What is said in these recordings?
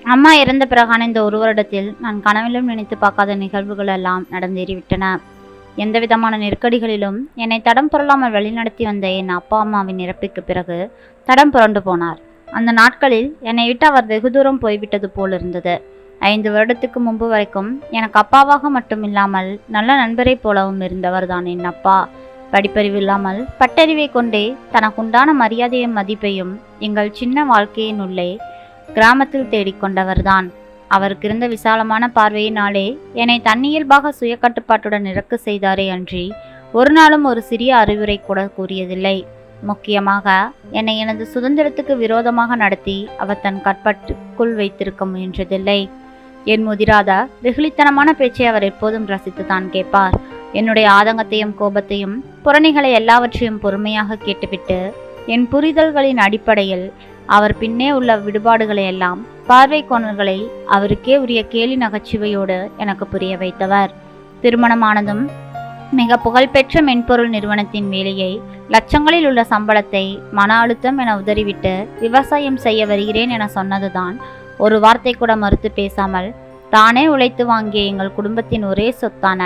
அம்மா இறந்த பிறகான இந்த ஒரு வருடத்தில் நான் கனவிலும் நினைத்து பார்க்காத நிகழ்வுகள் எல்லாம் நடந்தேறிவிட்டன. எந்த விதமான நெருக்கடிகளிலும் என்னை தடம் புரளாமல் வழிநடத்தி வந்த என் அப்பா அம்மாவின் இறப்புக்கு பிறகு தடம் புரண்டு போனார். அந்த நாட்களில் என்னை விட்டு அவர் வெகு தூரம் போய்விட்டது போல் இருந்தது. 5 வருடத்துக்கு முன்பு வரைக்கும் எனக்கு அப்பாவாக மட்டும் இல்லாமல் நல்ல நண்பரை போலவும் இருந்தவர் தான் என் அப்பா. படிப்பறிவு இல்லாமல் பட்டறிவை கொண்டே தனக்குண்டான மரியாதையும் மதிப்பையும் எங்கள் சின்ன வாழ்க்கையின் உள்ளே கிராமத்தில் தேடிக்கொண்டவர்தான். அவருக்கு இருந்த விசாலமான பார்வையினாலே என்னை தன்னியல்பாக சுய கட்டுப்பாட்டுடன் இறக்க செய்தாரே அன்றி ஒரு நாளும் ஒரு சிறிய அறிவுரை கூட கூறியதில்லை. முக்கியமாக என்னை எனது சுதந்திரத்துக்கு விரோதமாக நடத்தி அவர் தன் கட்பாட்டுக்குள் வைத்திருக்க முயன்றதில்லை. என் முதிராத வெகுளித்தனமான பேச்சை அவர் எப்போதும் ரசித்து தான் கேட்பார். என்னுடைய ஆதங்கத்தையும் கோபத்தையும் புறணிகளை எல்லாவற்றையும் பொறுமையாக கேட்டுவிட்டு என் புரிதல்களின் அடிப்படையில் அவர் பின்னே உள்ள விடுபாடுகளை எல்லாம் பார்வை கோணல்களை அவருக்கே உரிய கேலி நகைச்சுவையோடு எனக்கு புரிய வைத்தவர். திருமணமானதும் மிக புகழ்பெற்ற மென்பொருள் நிறுவனத்தின் வேலையை, லட்சங்களில் உள்ள சம்பளத்தை மன அழுத்தம் என உதறிவிட்டு விவசாயம் செய்ய வருகிறேன் என சொன்னதுதான். ஒரு வார்த்தை கூட மறுத்து பேசாமல் தானே உழைத்து வாங்கிய எங்கள் குடும்பத்தின் ஒரே சொத்தான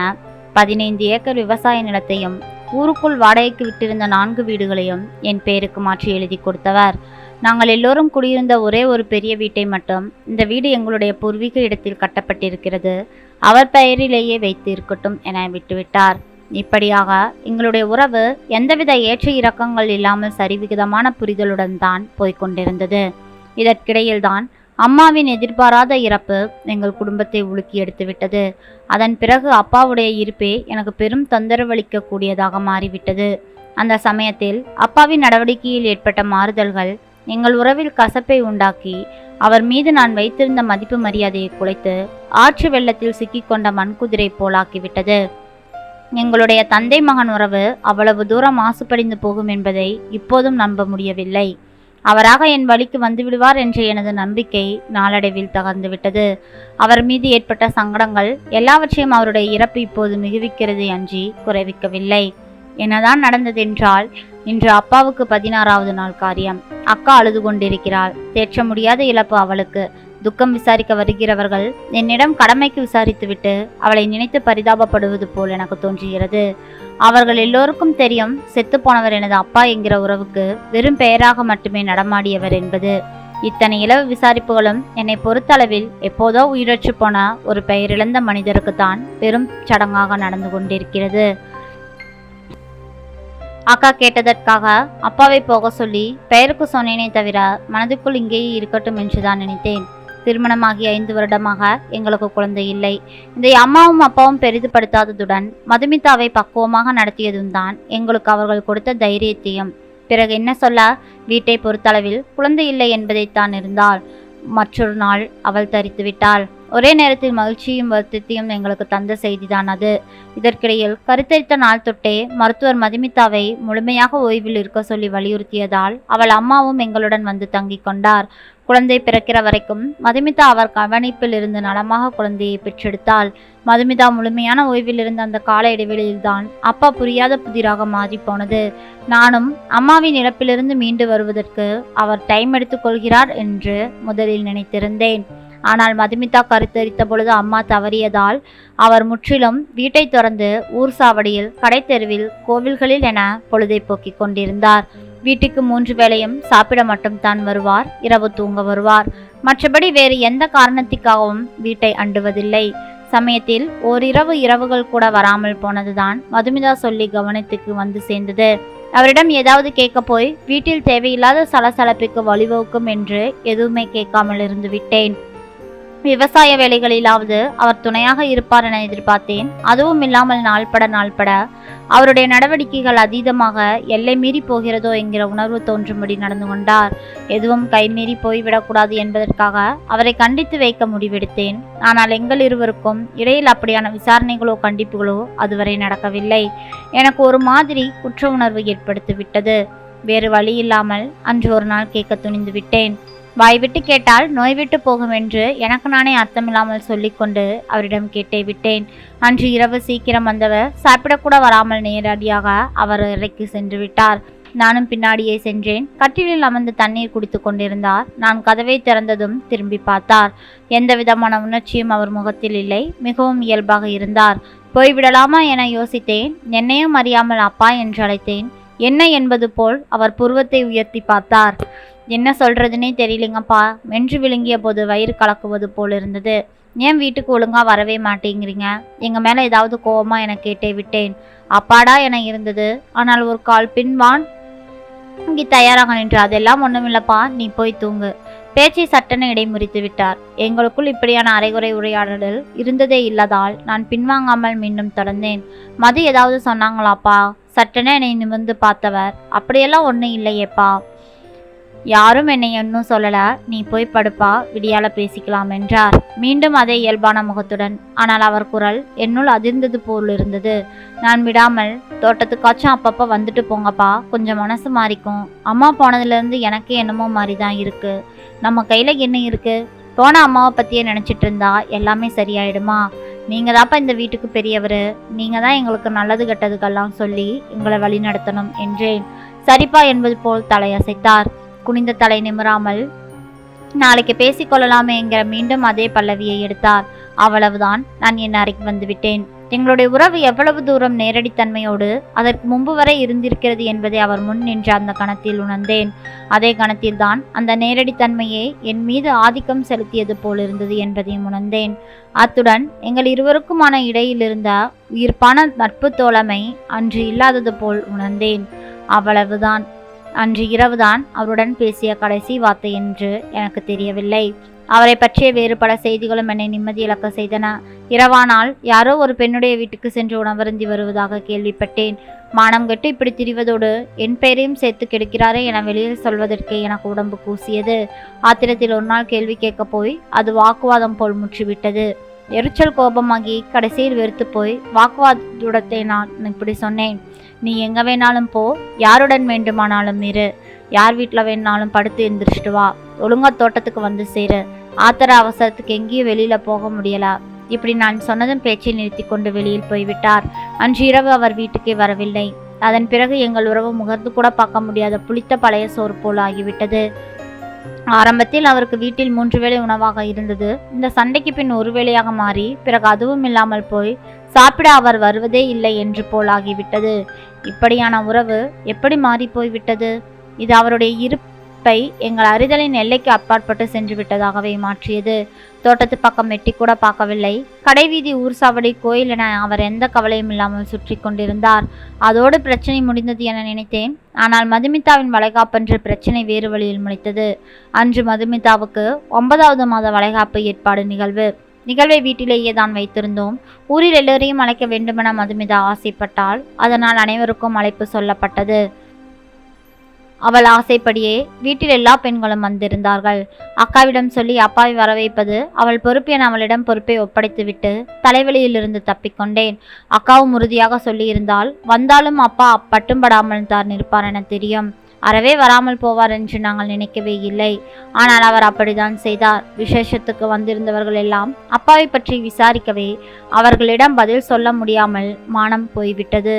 15 ஏக்கர் விவசாய நிலத்தையும் ஊருக்குள் வாடகைக்கு விட்டிருந்த 4 வீடுகளையும் என் பெயருக்கு மாற்றி எழுதி கொடுத்தவர். நாங்கள் எல்லோரும் குடியிருந்த ஒரே ஒரு பெரிய வீட்டை மட்டும், இந்த வீடு எங்களுடைய பூர்வீக இடத்தில் கட்டப்பட்டிருக்கிறது, அவர் பெயரிலேயே வைத்து இருக்கட்டும் என விட்டுவிட்டார். இப்படியாக எங்களுடைய உறவு எந்தவித ஏற்ற இறக்கங்கள் இல்லாமல் சரிவிகிதமான புரிதலுடன் தான் போய்கொண்டிருந்தது. இதற்கிடையில்தான் அம்மாவின் எதிர்பாராத இறப்பு எங்கள் குடும்பத்தை உலுக்கி எடுத்துவிட்டது. அதன் பிறகு அப்பாவுடைய இருப்பே எனக்கு பெரும் தொந்தரவளிக்க கூடியதாக மாறிவிட்டது. அந்த சமயத்தில் அப்பாவின் நடவடிக்கையில் ஏற்பட்ட மாறுதல்கள் எங்கள் உறவில் கசப்பை உண்டாக்கி அவர் மீது நான் வைத்திருந்த மதிப்பு மரியாதையை குலைத்து ஆற்று வெள்ளத்தில் சிக்கிக்கொண்ட மண்குதிரை போலாக்கிவிட்டது. எங்களுடைய தந்தை மகன் உறவு அவ்வளவு தூரம் மாசுபடிந்து போகும் என்பதை இப்போதும் நம்ப முடியவில்லை. அவராக என் வழிக்கு வந்துவிடுவார் என்ற எனது நம்பிக்கை நாளடைவில் தகர்ந்துவிட்டது. அவர் மீது ஏற்பட்ட சங்கடங்கள் எல்லாவற்றையும் அவருடைய இறப்பு இப்போது மிகுவிக்கிறதே அன்றி குறைவிக்கவில்லை. என்னதான் நடந்ததென்றால், இன்று அப்பாவுக்கு 16வது நாள் காரியம். அக்கா அழுது கொண்டிருக்கிறாள். தேற்ற முடியாத இழப்பு அவளுக்கு. துக்கம் விசாரிக்க வருகிறவர்கள் என்னிடம் கடமைக்கு விசாரித்துவிட்டு அவளை நினைத்து பரிதாபப்படுவது போல் எனக்கு தோன்றுகிறது. அவர்கள் எல்லோருக்கும் தெரியும், செத்து போனவர் எனது அப்பா என்கிற உறவுக்கு வெறும் பெயராக மட்டுமே நடமாடியவர் என்பது. இத்தனை இளவு விசாரிப்புகளும் என்னை பொறுத்தளவில் எப்போதோ உயிரற்று போன ஒரு பெயரிழந்த மனிதருக்குத்தான் பெரும் சடங்காக நடந்து கொண்டிருக்கிறது. அக்கா கேட்டதற்காக அப்பாவை போக சொல்லி பெயருக்கு சொன்னேனே தவிர மனதுக்குள் இங்கேயே இருக்கட்டும் என்றுதான் நினைத்தேன். திருமணமாகி 5 வருடமாக எங்களுக்கு குழந்தை இல்லை. இதை அம்மாவும் அப்பாவும் பெரிதுபடுத்தாததுடன் மதுமிதாவை பக்குவமாக நடத்தியதும் தான் எங்களுக்கு அவர்கள் கொடுத்த தைரியத்தையும். பிறகு என்ன சொல்ல, வீட்டை பொறுத்தளவில் குழந்தை இல்லை என்பதைத்தான் இருந்தால். மற்றொரு நாள் அவள் தரித்து விட்டாள். ஒரே நேரத்தில் மகிழ்ச்சியும் வருத்தத்தையும் எங்களுக்கு தந்த செய்திதான் அது. இதற்கிடையில் கருத்தரித்த நாள் தொட்டே மருத்துவர் மதுமிதாவை முழுமையாக ஓய்வில் இருக்க சொல்லி வலியுறுத்தியதால் அவள் அம்மாவும் எங்களுடன் வந்து தங்கி கொண்டார். குழந்தை பிறக்கிற வரைக்கும் மதுமிதா அவர் கவனிப்பில் இருந்து நலமாக குழந்தையை பெற்றெடுத்தாள். மதுமிதா முழுமையான ஓய்வில் இருந்த அந்த கால இடைவெளியில்தான் அப்பா புரியாத புதிராக மாறி போனது. நானும் அம்மாவின் இழப்பிலிருந்து மீண்டு வருவதற்கு அவர் டைம் எடுத்துக்கொள்கிறார் என்று முதலில் நினைத்திருந்தேன். ஆனால் மதுமிதா கருத்தரித்த பொழுது அம்மா தவறியதால் அவர் முற்றிலும் வீட்டை திறந்து ஊர் சாவடியில், கடை தெருவில், கோவில்களில் என பொழுதை போக்கிக் கொண்டிருந்தார். வீட்டுக்கு 3 வேளையும் சாப்பிட மட்டும் தான் வருவார். இரவு தூங்க வருவார். மற்றபடி வேறு எந்த காரணத்திற்காகவும் வீட்டை அண்டுவதில்லை. சமயத்தில் ஓரிரவு இரவுகள் கூட வராமல் போனதுதான் மதுமிதா சொல்லி கவனத்துக்கு வந்து சேர்ந்தது. அவரிடம் ஏதாவது கேட்க போய் வீட்டில் தேவையில்லாத சலசலப்புக்கு வழிவகுக்கும் என்று எதுவுமே கேட்காமல் இருந்து விட்டேன். விவசாய வேலைகளிலாவது அவர் துணையாக இருப்பார் என எதிர்பார்த்தேன். அதுவும் இல்லாமல் நாள்பட அவருடைய நடவடிக்கைகள் அதீதமாக எல்லை மீறி போகிறதோ என்கிற உணர்வு தோன்றும்படி நடந்து கொண்டார். எதுவும் கைமீறி போய்விடக்கூடாது என்பதற்காக அவரை கண்டித்து வைக்க முடிவெடுத்தேன். ஆனால் எங்கள் இருவருக்கும் இடையில் அப்படியான விசாரணைகளோ கண்டிப்புகளோ அதுவரை நடக்கவில்லை. எனக்கு ஒரு மாதிரி குற்ற உணர்வு ஏற்படுத்திவிட்டது. வேறு வழி இல்லாமல் அன்று ஒரு நாள் கேட்க துணிந்து விட்டேன். வாய்விட்டு கேட்டால் நோய் விட்டு போகும் என்று எனக்கு நானே அர்த்தமில்லாமல் சொல்லிக்கொண்டு அவரிடம் கேட்டே விட்டேன். அன்று இரவு சீக்கிரம் வந்தவர் சாப்பிடக்கூட வராமல் நேரடியாக அவர் அறைக்கு சென்று விட்டார். நானும் பின்னாடியே சென்றேன். கட்டிலில் அமர்ந்து தண்ணீர் குடித்து கொண்டிருந்தார். நான் கதவை திறந்ததும் திரும்பி பார்த்தார். எந்த விதமான உணர்ச்சியும் அவர் முகத்தில் இல்லை. மிகவும் இயல்பாக இருந்தார். போய்விடலாமா என யோசித்தேன். என்னையும் அறியாமல் அப்பா என்று அழைத்தேன். என்ன என்பது போல் அவர் புருவத்தை உயர்த்தி பார்த்தார். என்ன சொல்றதுன்னே தெரியலிங்கப்பா. மென்று விழுங்கிய போது வயிறு கலக்குவது போல் இருந்தது. ஏன் வீட்டுக்கு ஒழுங்கா வரவே மாட்டேங்கிறீங்க? எங்க மேல ஏதாவது கோவமா என கேட்டே விட்டேன். அப்பாடா என இருந்தது. ஆனால் ஒரு கால் பின்வான் இங்கே தயாராக நின்று, அதெல்லாம் ஒண்ணுமில்லப்பா, நீ போய் தூங்கு. பேச்சை சட்டென இடைமுறித்து விட்டார். எங்களுக்குள் இப்படியான அரைகுறை உரையாடல் இருந்ததே இல்லாதால் நான் பின்வாங்காமல் மீண்டும் தொடர்ந்தேன். மது ஏதாவது சொன்னாங்களாப்பா? சட்டென என்னை நிமிர்ந்து பார்த்தவர், அப்படியெல்லாம் ஒன்றும் இல்லையேப்பா, யாரும் என்னை இன்னும் சொல்லல, நீ போய் படுப்பா, விடியால பேசிக்கலாம் என்றார். மீண்டும் அதே இயல்பான முகத்துடன். ஆனால் அவர் குரல் என்னுள் அதிர்ந்தது போல் இருந்தது. நான் விடாமல், தோட்டத்துக்காச்சும் அப்பப்போ வந்துட்டு போங்கப்பா, கொஞ்சம் மனசு மாறிக்கும். அம்மா போனதுலேருந்து எனக்கே என்னமோ மாதிரி தான் இருக்கு. நம்ம கையில் என்ன இருக்கு? போன அம்மாவை பற்றியே நினச்சிட்டு இருந்தா எல்லாமே சரியாயிடுமா? நீங்கள் தான்ப்பா இந்த வீட்டுக்கு பெரியவர். நீங்கள் தான் எங்களுக்கு நல்லது கெட்டதுக்கெல்லாம் சொல்லி எங்களை வழி நடத்தணும் என்றேன். சரிப்பா என்பது போல் தலையசைத்தார். குனிந்த தலை நிமிராமல், நாளைக்கு பேசிக்கொள்ளலாமே என்கிற மீண்டும் அதே பல்லவியை எடுத்தார். அவ்வளவுதான். நான் என் அறைக்கு வந்துவிட்டேன். எங்களுடைய உறவு எவ்வளவு தூரம் நேரடித்தன்மையோடு அதற்கு முன்பு வரை இருந்திருக்கிறது என்பதை அவர் முன் நின்ற அந்த கணத்தில் உணர்ந்தேன். அதே கணத்தில்தான் அந்த நேரடித்தன்மையே என் மீது ஆதிக்கம் செலுத்தியது போல் இருந்தது என்பதையும் உணர்ந்தேன். அத்துடன் எங்கள் இருவருக்குமான இடையிலிருந்த உயிர்ப்பான நட்பு தோழமை அன்று இல்லாதது போல் உணர்ந்தேன். அவ்வளவுதான். அன்று இரவுதான் அவருடன் பேசிய கடைசி வார்த்தை என்று எனக்கு தெரியவில்லை. அவரை பற்றிய வேறு பல செய்திகளும் என்னை நிம்மதி இழக்க செய்தன. இரவானால் யாரோ ஒரு பெண்ணுடைய வீட்டுக்கு சென்று உணவருந்தி வருவதாக கேள்விப்பட்டேன். மானம் கெட்டு இப்படி திரிவதோடு என் பெயரையும் சேர்த்து கெடுக்கிறாரே என வெளியில் சொல்வதற்கே எனக்கு உடம்பு கூசியது. ஆத்திரத்தில் ஒரு நாள் கேள்வி கேட்க போய் அது வாக்குவாதம் போல் முற்றிவிட்டது. எரிச்சல் கோபமாகி கடைசியில் வெறுத்து போய் வாக்குவாதத்தை நான் இப்படி சொன்னேன். நீ எங்க வேணாலும் போ, யாருடன் வேண்டுமானாலும் இரு, யார் வீட்டில் வேணாலும் படுத்து எந்திரிச்சிட்டு வா, ஒழுங்கா தோட்டத்துக்கு வந்து சேரு, ஆத்திர அவசரத்துக்கு எங்கேயும் வெளியில போக முடியல. இப்படி நான் சொன்னதும் பேச்சை நிறுத்தி கொண்டு வெளியில் போய்விட்டார். அன்று இரவு அவர் வீட்டுக்கே வரவில்லை. அதன் பிறகு எங்கள் உறவு முகர்ந்து கூட பார்க்க முடியாத புளித்த பழைய சோறு போல் ஆகிவிட்டது. ஆரம்பத்தில் அவருக்கு வீட்டில் 3 வேளை உணவாக இருந்தது. இந்த சண்டைக்கு பின் ஒரு வேளையாக மாறி பிறகு அதுவும் இல்லாமல் போய் சாப்பிட அவர் வருவதே இல்லை என்று போல் ஆகிவிட்டது. இப்படியான உறவு எப்படி மாறி போய்விட்டது? இது அவருடைய இருப்பை எங்கள் அறிதலின் எல்லைக்கு அப்பாற்பட்டு சென்று விட்டதாகவே மாற்றியது. தோட்டத்து பக்கம் எட்டி கூட பார்க்கவில்லை. கடைவீதி, ஊர் சாவடி, கோயில் என அவர் எந்த கவலையும் இல்லாமல் சுற்றி கொண்டிருந்தார். அதோடு பிரச்சனை முடிந்தது என நினைத்தேன். ஆனால் மதுமிதாவின் வளைகாப்பன்று பிரச்சனை வேறு வழியில் முடித்தது. அன்று மதுமிதாவுக்கு 9வது மாத வளைகாப்பு ஏற்பாடு நிகழ்வை வீட்டிலேயே தான் வைத்திருந்தோம். ஊரில் எல்லோரையும் அழைக்க வேண்டுமென மதுமிதா ஆசைப்பட்டாள். அதனால் அனைவருக்கும் அழைப்பு சொல்லப்பட்டது. அவள் ஆசைப்படியே வீட்டில் எல்லா பெண்களும் வந்திருந்தார்கள். அக்காவிடம் சொல்லி அப்பாவை வரவைப்பது அவள் பொறுப்பு என அவளிடம் பொறுப்பை ஒப்படைத்துவிட்டு தலைவலியிலிருந்து தப்பிக்கொண்டேன். அக்காவும் உறுதியாக சொல்லியிருந்தால் வந்தாலும் அப்பா பட்டும்படாமல் தான் இருப்பார் என தெரியும். அறவே வராமல் போவார் என்று நாங்கள் நினைக்கவே இல்லை. ஆனால் அவர் அப்படித்தான் செய்தார். விசேஷத்துக்கு வந்திருந்தவர்கள் எல்லாம் அப்பாவை பற்றி விசாரிக்கவே அவர்களிடம் பதில் சொல்ல முடியாமல் மானம் போய்விட்டது.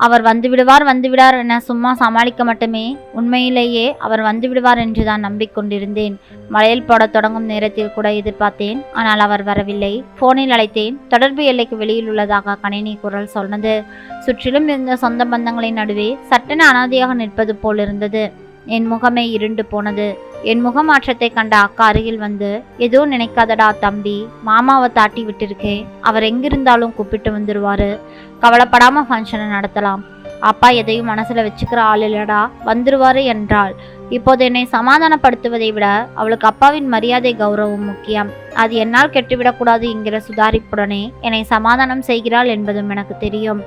அவர் வந்துவிடுவார் என சும்மா சமாளிக்க மட்டுமே. உண்மையிலேயே அவர் வந்துவிடுவார் என்று தான் நம்பிக்கொண்டிருந்தேன். மழையில் போடத் தொடங்கும் நேரத்தில் கூட எதிர்பார்த்தேன். ஆனால் அவர் வரவில்லை. போனில் அழைத்தேன். தொடர்பு எல்லைக்கு வெளியில் உள்ளதாக கணினி குரல் சொன்னது. சுற்றிலும் இருந்த சொந்த பந்தங்களின் நடுவே சட்டென அனாதையாக நிற்பது போல் இருந்தது. என் முகமே இருண்டு போனது. என் முகமாற்றத்தை கண்ட அக்கா அருகில் வந்து, ஏதோ நினைக்காதடா தம்பி, மாமாவை தாட்டி விட்டிருக்கே, அவர் எங்கிருந்தாலும் கூப்பிட்டு வந்துடுவாரு, கவலைப்படாம ஃபங்க்ஷனை நடத்தலாம், அப்பா எதையும் மனசுல வச்சுக்கிற ஆள் இல்லடா, வந்துடுவாரு என்றாள். இப்போது என்னை சமாதானப்படுத்துவதை விட அவளுக்கு அப்பாவின் மரியாதை கௌரவம் முக்கியம். அது என்னால் கெட்டுவிடக்கூடாது என்கிற சுதாரிப்புடனே என்னை சமாதானம் செய்கிறாள் என்பதும் எனக்கு தெரியும்.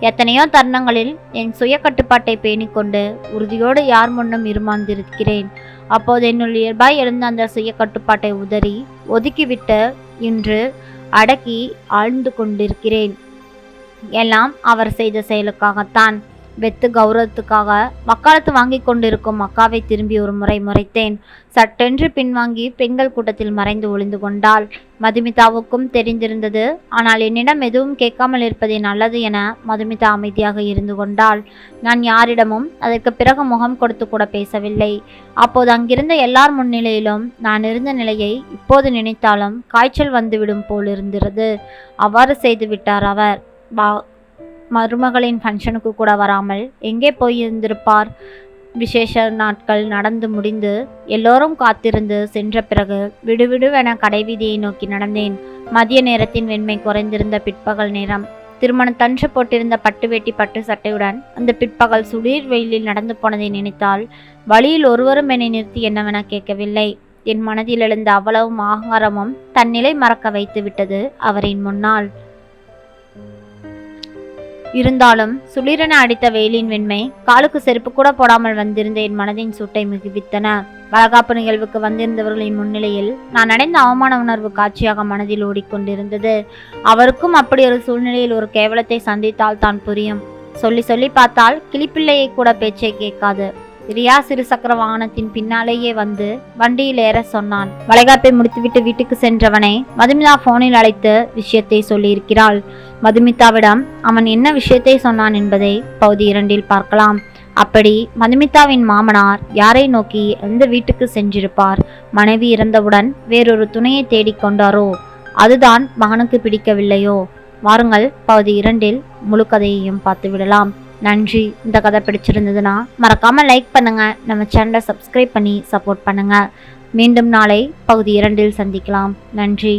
எத்தனையோ தருணங்களில் என் சுய கட்டுப்பாட்டை பேணிக்கொண்டு உறுதியோடு யார் முன்னும் இருமாந்திருக்கிறேன். அப்போது என்னுள் இயல்பாய் எழுந்த அந்த சுய கட்டுப்பாட்டை உதறி ஒதுக்கிவிட்டு இன்று அடக்கி ஆழ்ந்து கொண்டிருக்கிறேன். எல்லாம் அவர் செய்த செயலுக்காகத்தான். வெத்து கௌரவத்துக்காக வக்காலத்து வாங்கி கொண்டிருக்கும் அக்காவை திரும்பி ஒரு முறை முறைத்தேன். சட்டென்று பின்வாங்கி பெண்கள் கூட்டத்தில் மறைந்து ஒளிந்து கொண்டாள். மதுமிதாவுக்கும் தெரிந்திருந்தது. ஆனால் என்னிடம் எதுவும் கேட்காமல் இருப்பதே நல்லது என மதுமிதா அமைதியாக இருந்து கொண்டாள். நான் யாரிடமும் அதற்கு பிறகு முகம் கொடுத்து கூட பேசவில்லை. அப்போது அங்கிருந்த எல்லார் முன்னிலையிலும் நான் இருந்த நிலையை இப்போது நினைத்தாலும் காய்ச்சல் வந்துவிடும் போல் இருந்தது. அவ்வாறு செய்து விட்டார் அவர். மருமகளின் ஃபங்க்ஷனுக்கு கூட வராமல் எங்கே போயிருந்திருப்பார்? விசேஷ நாட்கள் நடந்து முடிந்து எல்லோரும் காத்திருந்து சென்ற பிறகு விடுவிடுவென கடைவீதியை நோக்கி நடந்தேன். மதிய நேரத்தின் வெண்மை குறைந்திருந்த பிற்பகல் நேரம். திருமணத்தன்று போட்டிருந்த பட்டு வேட்டி பட்டு சட்டையுடன் அந்த பிற்பகல் சுடீர் வெயிலில் நடந்து போனதை நினைத்தால் வழியில் ஒருவரும் என்னை நிறுத்தி என்னவென கேட்கவில்லை. என் மனதில் எழுந்த அவ்வளவும் ஆகாரமும் தன்னிலை மறக்க வைத்து விட்டது அவரின் முன்னால். இருந்தாலும் சுளிரென அடித்த வெயிலின் வெண்மை காலுக்கு செருப்பு கூட போடாமல் வந்திருந்த என் மனதின் சூட்டை மிகுவித்தன. வளகாப்பு நிகழ்வுக்கு வந்திருந்தவர்களின் முன்னிலையில் நான் அடைந்த அவமான உணர்வு காட்சியாக மனதில் ஓடிக்கொண்டிருந்தது. அவருக்கும் அப்படி ஒரு சூழ்நிலையில் ஒரு கேவலத்தை சந்தித்தால் தான் புரியும். சொல்லி சொல்லி பார்த்தால் கிளிப்பிள்ளையை கூட பேச்சை கேட்காது. ரியா சிறுசக்கர வாகனத்தின் பின்னாலேயே வந்து வண்டியில் ஏற சொன்னான். வளைகாப்பை முடித்துவிட்டு வீட்டுக்கு சென்றவனை மதுமிதா போனில் அழைத்து விஷயத்தை சொல்லியிருக்கிறாள். மதுமிதாவிடம் அவன் என்ன விஷயத்தை சொன்னான் என்பதை பகுதி 2 பார்க்கலாம். அப்படி மதுமிதாவின் மாமனார் யாரை நோக்கி எந்த வீட்டுக்கு சென்றிருப்பார்? மனைவி இறந்தவுடன் வேறொரு துணையை தேடிக்கொண்டாரோ? அதுதான் மகனுக்கு பிடிக்கவில்லையோ? வாருங்கள் பகுதி 2 முழு கதையையும் பார்த்து விடலாம். நன்றி. இந்த கதை பிடிச்சிருந்ததுன்னா மறக்காம லைக் பண்ணுங்க. நம்ம சேனலை சப்ஸ்கிரைப் பண்ணி சப்போர்ட் பண்ணுங்க. மீண்டும் நாளை பகுதி 2 சந்திக்கலாம். நன்றி.